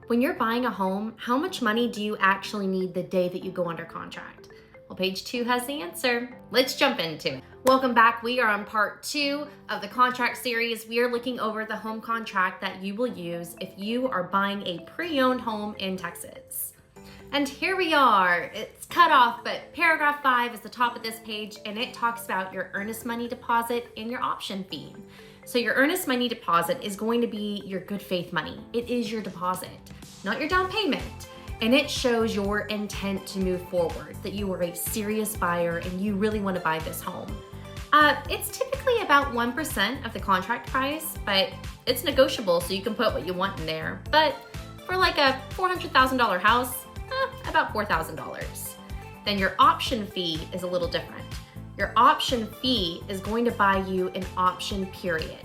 When you're buying a home, how much money do you actually need the day that you go under contract? Well, page 2 has the answer. Let's jump into it. Welcome back. We are on part 2 of the contract series. We are looking over the home contract that you will use if you are buying a pre-owned home in Texas. And here we are. It's cut off, but paragraph 5 is the top of this page, and it talks about your earnest money deposit and your option fee. So your earnest money deposit is going to be your good faith money. It is your deposit, not your down payment. And it shows your intent to move forward, that you are a serious buyer and you really want to buy this home. It's typically about 1% of the contract price, but it's negotiable, so you can put what you want in there. But for like a $400,000 house, about $4,000. Then your option fee is a little different. Your option fee is going to buy you an option period.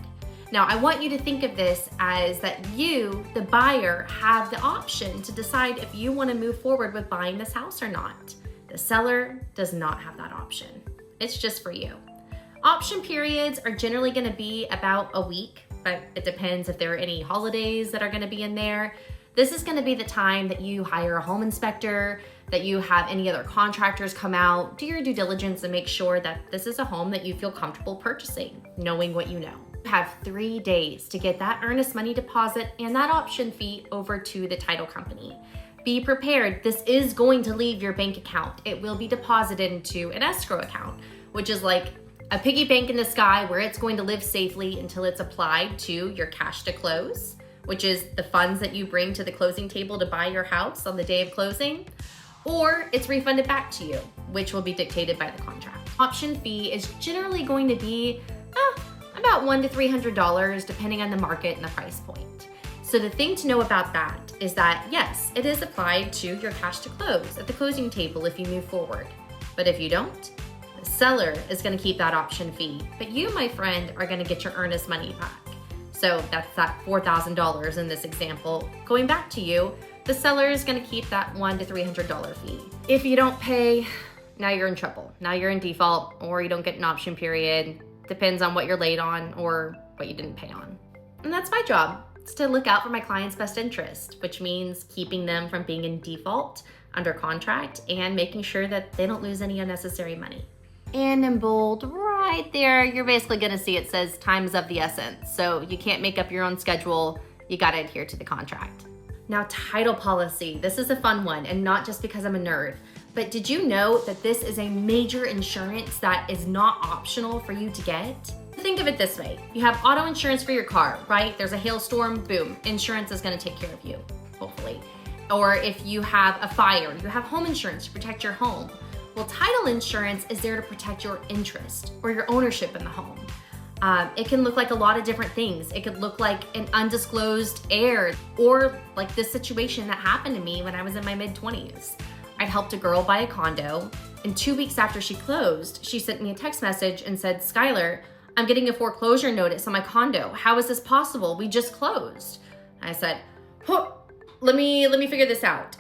Now, I want you to think of this as that you, the buyer, have the option to decide if you want to move forward with buying this house or not. The seller does not have that option. It's just for you. Option periods are generally going to be about a week, but it depends if there are any holidays that are going to be in there. This is going to be the time that you hire a home inspector, that you have any other contractors come out, do your due diligence and make sure that this is a home that you feel comfortable purchasing, knowing what you know. You have 3 days to get that earnest money deposit and that option fee over to the title company. Be prepared. This is going to leave your bank account. It will be deposited into an escrow account, which is like a piggy bank in the sky where it's going to live safely until it's applied to your cash to close, which is the funds that you bring to the closing table to buy your house on the day of closing, or it's refunded back to you, which will be dictated by the contract. Option fee is generally going to be about $100 to $300 depending on the market and the price point. So the thing to know about that is that yes, it is applied to your cash to close at the closing table if you move forward. But if you don't, the seller is going to keep that option fee, but you, my friend, are going to get your earnest money back. So that's that $4,000 in this example. Going back to you, the seller is going to keep that $100 to $300 fee. If you don't pay, now you're in trouble. Now you're in default, or you don't get an option period. Depends on what you're late on or what you didn't pay on. And that's my job. It's to look out for my client's best interest, which means keeping them from being in default under contract and making sure that they don't lose any unnecessary money. And in bold right there, you're basically gonna see it says time is of the essence. So you can't make up your own schedule. You gotta adhere to the contract. Now, title policy. This is a fun one, and not just because I'm a nerd, but did you know that this is a major insurance that is not optional for you to get? Think of it this way. You have auto insurance for your car, right? There's a hailstorm, boom, insurance is gonna take care of you, hopefully. Or if you have a fire, you have home insurance to protect your home. Well, title insurance is there to protect your interest or your ownership in the home. It can look like a lot of different things. It could look like an undisclosed heir, or like this situation that happened to me when I was in my mid-20s. I'd helped a girl buy a condo, and 2 weeks after she closed, she sent me a text message and said, "Skyler, I'm getting a foreclosure notice on my condo. How is this possible? We just closed." I said, let me figure this out.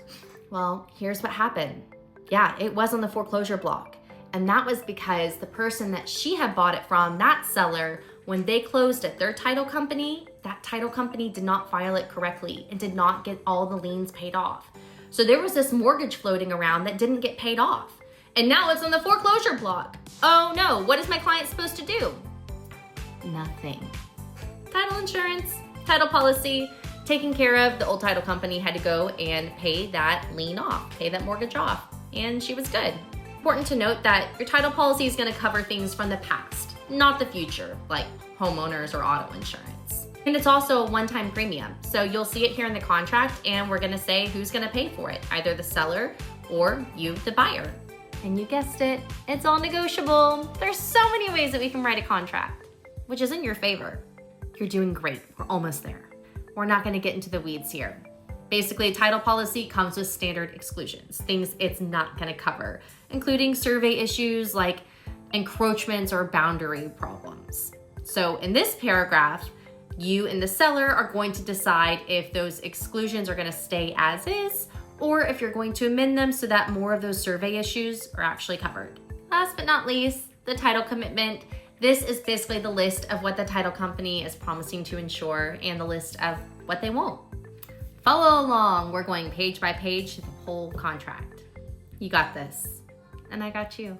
Well, here's what happened. Yeah, it was on the foreclosure block. And that was because the person that she had bought it from, that seller, when they closed at their title company, that title company did not file it correctly and did not get all the liens paid off. So there was this mortgage floating around that didn't get paid off. And now it's on the foreclosure block. Oh no, what is my client supposed to do? Nothing. Title insurance, title policy, taken care of. The old title company had to go and pay that lien off, pay that mortgage off, and she was good. Important to note that your title policy is going to cover things from the past, not the future, like homeowners or auto insurance. And it's also a one-time premium. So you'll see it here in the contract, and we're going to say who's going to pay for it, either the seller or you, the buyer. And you guessed it, it's all negotiable. There's so many ways that we can write a contract, which is in your favor. You're doing great. We're almost there. We're not going to get into the weeds here. Basically, title policy comes with standard exclusions, things it's not going to cover, including survey issues like encroachments or boundary problems. So in this paragraph, you and the seller are going to decide if those exclusions are going to stay as is, or if you're going to amend them so that more of those survey issues are actually covered. Last but not least, the title commitment. This is basically the list of what the title company is promising to insure and the list of what they won't. Follow along. We're going page by page to the whole contract. You got this, and I got you.